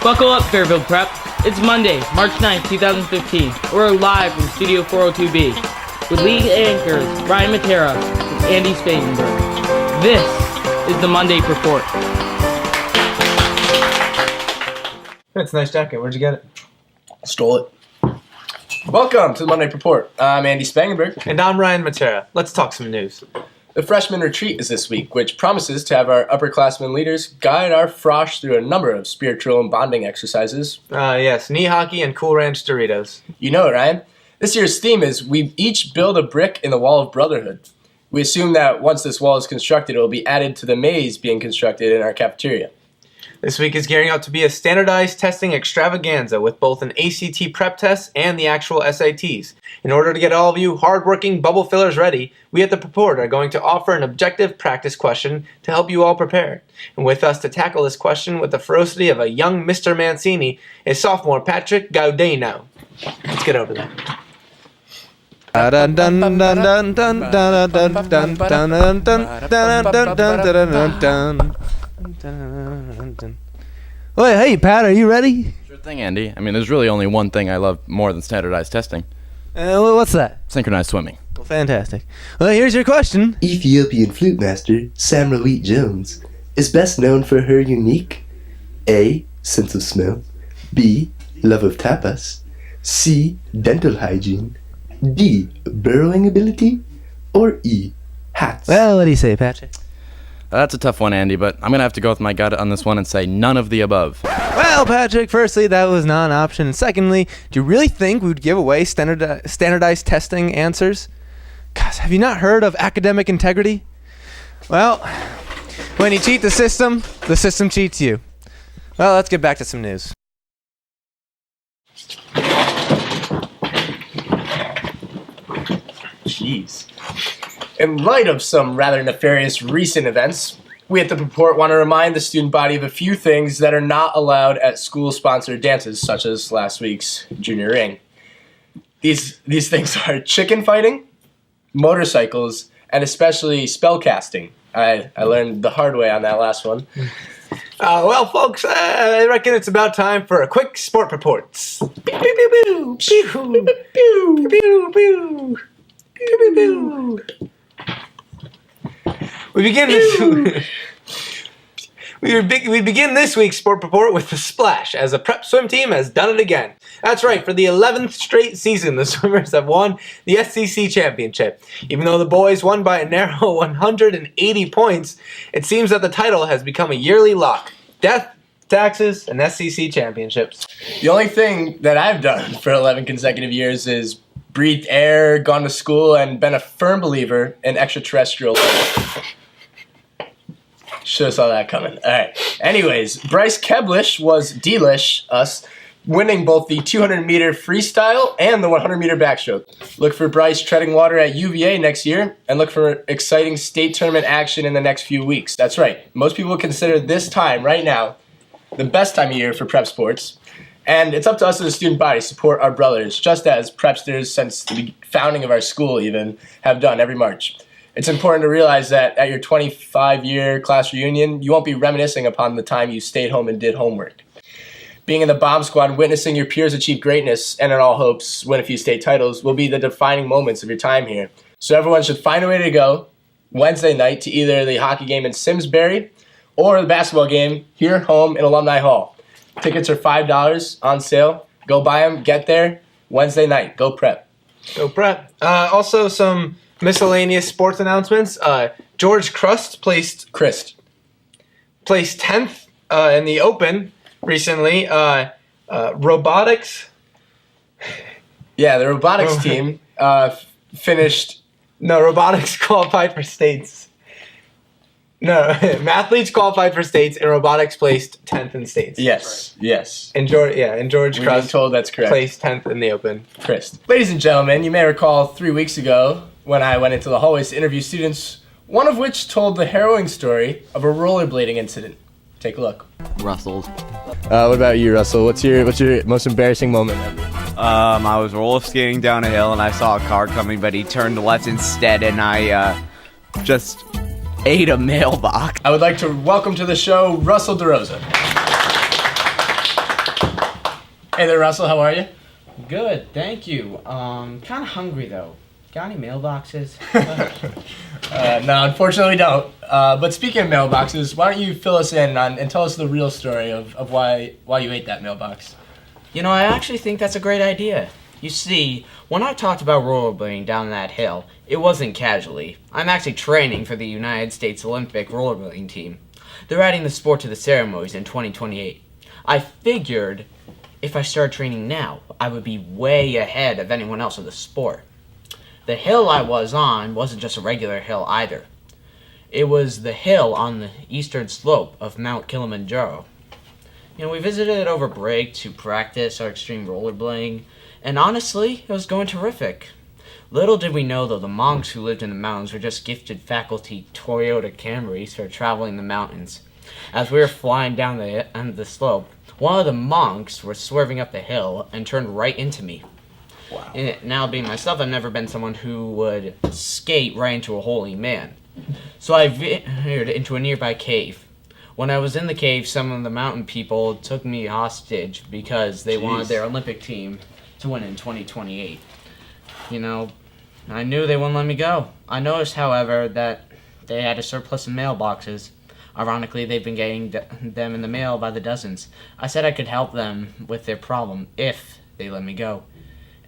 Buckle up, Fairfield Prep. It's Monday, March 9th, 2015. We're live from Studio 402B with lead anchors Ryan Matera and Andy Spangenberg. This is the Monday Preport. That's a nice jacket. Where'd you get it? Stole it. Welcome to the Monday Preport. I'm Andy Spangenberg. And I'm Ryan Matera. Let's talk some news. The freshman retreat is this week, which promises to have our upperclassmen leaders guide our frosh through a number of spiritual and bonding exercises. Yes, knee hockey and Cool Ranch Doritos. You know it, Ryan. This year's theme is we each build a brick in the wall of brotherhood. We assume that once this wall is constructed, it will be added to the maze being constructed in our cafeteria. This week is gearing up to be a standardized testing extravaganza with both an ACT prep test and the actual SATs. In order to get all of you hardworking bubble fillers ready, we at the Preport are going to offer an objective practice question to help you all prepare. And with us to tackle this question with the ferocity of a young Mr. Mancini is sophomore Patrick Gaudino. Let's get over that. Oh, hey, Pat, are you ready? Sure thing, Andy. I mean, there's really only one thing I love more than standardized testing. What's that? Synchronized swimming. Well, fantastic. Well, here's your question. Ethiopian flute master Samra Wheat Jones is best known for her unique A. sense of smell, B. love of tapas, C. dental hygiene, D. burrowing ability, or E. hats. Well, what do you say, Patrick? That's a tough one, Andy, but I'm going to have to go with my gut on this one and say none of the above. Well, Patrick, firstly, that was not an option. And secondly, do you really think we would give away standardized testing answers? Gosh, have you not heard of academic integrity? Well, when you cheat the system cheats you. Well, let's get back to some news. Jeez. In light of some rather nefarious recent events, we at the Preport want to remind the student body of a few things that are not allowed at school-sponsored dances, such as last week's junior ring. These things are chicken fighting, motorcycles, and especially spellcasting. I learned the hard way on that last one. Well, folks, I reckon it's about time for a quick sport reports. Pew, pew, pew, pew, pew, pew, pew, pew, pew, pew. We begin this week's sport report with a splash, as a prep swim team has done it again. That's right, for the 11th straight season, the swimmers have won the SEC championship. Even though the boys won by a narrow 180 points, it seems that the title has become a yearly lock. Death, taxes, and SEC championships. The only thing that I've done for 11 consecutive years is breathed air, gone to school, and been a firm believer in extraterrestrial life. Should have saw that coming. All right. Anyways, Bryce Keblish was delish us, winning both the 200-meter freestyle and the 100-meter backstroke. Look for Bryce treading water at UVA next year, and look for exciting state tournament action in the next few weeks. That's right. Most people consider this time, right now, the best time of year for prep sports. And it's up to us as a student body to support our brothers, just as prepsters since the founding of our school even have done every March. It's important to realize that at your 25-year class reunion, you won't be reminiscing upon the time you stayed home and did homework. Being in the bomb squad, witnessing your peers achieve greatness, and in all hopes win a few state titles, will be the defining moments of your time here. So everyone should find a way to go Wednesday night to either the hockey game in Simsbury or the basketball game here home in Alumni Hall. Tickets are $5 on sale. Go buy them, get there. Wednesday night, go prep. Go prep. Also, some miscellaneous sports announcements. George placed 10th in the Open recently. Robotics. Yeah, the robotics team finished. No, robotics qualified for states. No, mathletes qualified for states, and robotics placed 10th in states. Yes. And George We've been told that's correct. Placed 10th in the Open. Christ. Ladies and gentlemen, you may recall 3 weeks ago when I went into the hallways to interview students, one of which told the harrowing story of a rollerblading incident. Take a look. Russell. What about you, Russell? What's your most embarrassing moment ever? I was roller skating down a hill and I saw a car coming, but he turned left instead, and I just ate a mailbox. I would like to welcome to the show Russell DeRosa. Hey there, Russell. How are you? Good, thank you. Kind of hungry though. Got any mailboxes? No, unfortunately we don't. But speaking of mailboxes, why don't you fill us in on and tell us the real story of why you ate that mailbox? You know, I actually think that's a great idea. You see, when I talked about rollerblading down that hill, it wasn't casually. I'm actually training for the United States Olympic rollerblading team. They're adding the sport to the ceremonies in 2028. I figured if I started training now, I would be way ahead of anyone else in the sport. The hill I was on wasn't just a regular hill either. It was the hill on the eastern slope of Mount Kilimanjaro. You know, we visited it over break to practice our extreme rollerblading, and honestly, it was going terrific. Little did we know, though, the monks who lived in the mountains were just gifted faculty Toyota Camrys for traveling the mountains. As we were flying down the end of the slope, one of the monks was swerving up the hill and turned right into me. Wow. And now, being myself, I've never been someone who would skate right into a holy man. So I veered into a nearby cave. When I was in the cave, some of the mountain people took me hostage because they wanted their Olympic team to win in 2028. You know, I knew they wouldn't let me go. I noticed, however, that they had a surplus of mailboxes. Ironically, they've been getting them in the mail by the dozens. I said I could help them with their problem if they let me go.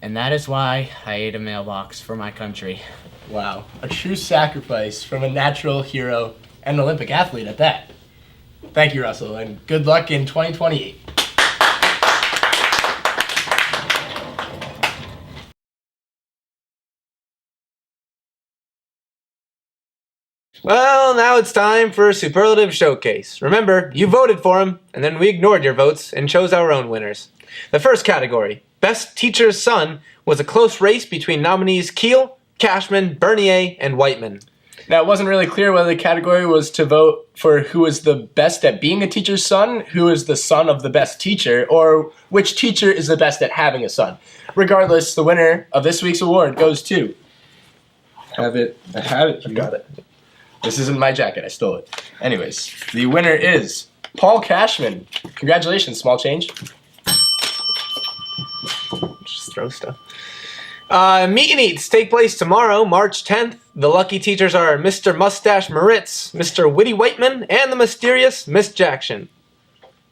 And that is why I ate a mailbox for my country. Wow. A true sacrifice from a natural hero and an Olympic athlete at that. Thank you, Russell, and good luck in 2028. Well, now it's time for Superlative Showcase. Remember, you voted for them, and then we ignored your votes and chose our own winners. The first category, Best Teacher's Son, was a close race between nominees Keel, Cashman, Bernier, and Whiteman. Now, it wasn't really clear whether the category was to vote for who is the best at being a teacher's son, who is the son of the best teacher, or which teacher is the best at having a son. Regardless, the winner of this week's award goes to... I had it. You got it. This isn't my jacket. I stole it. Anyways, the winner is Paul Cashman. Congratulations, small change. Just throw stuff. Meet and eats take place tomorrow, March 10th. The lucky teachers are Mr. Mustache Moritz, Mr. Witty Whiteman, and the mysterious Miss Jackson.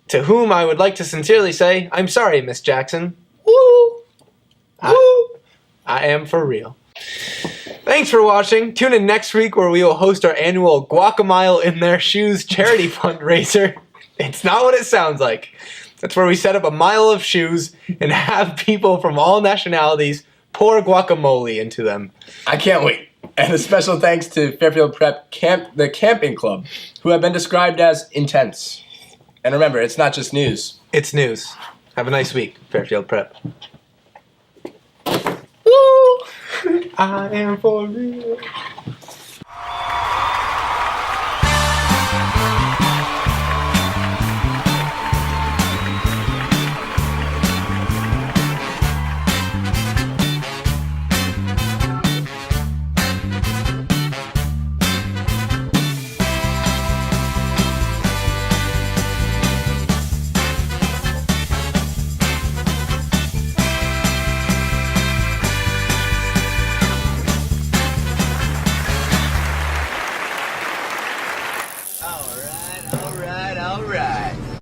To whom I would like to sincerely say, I'm sorry, Miss Jackson. Woo! I am for real. Thanks for watching. Tune in next week where we will host our annual Guacamole in Their Shoes charity fundraiser. It's not what it sounds like. That's where we set up a mile of shoes and have people from all nationalities pour guacamole into them. I can't wait. And a special thanks to Fairfield Prep the Camping Club, who have been described as intense. And remember, it's not just news. It's news. Have a nice week, Fairfield Prep. Woo! I am for real.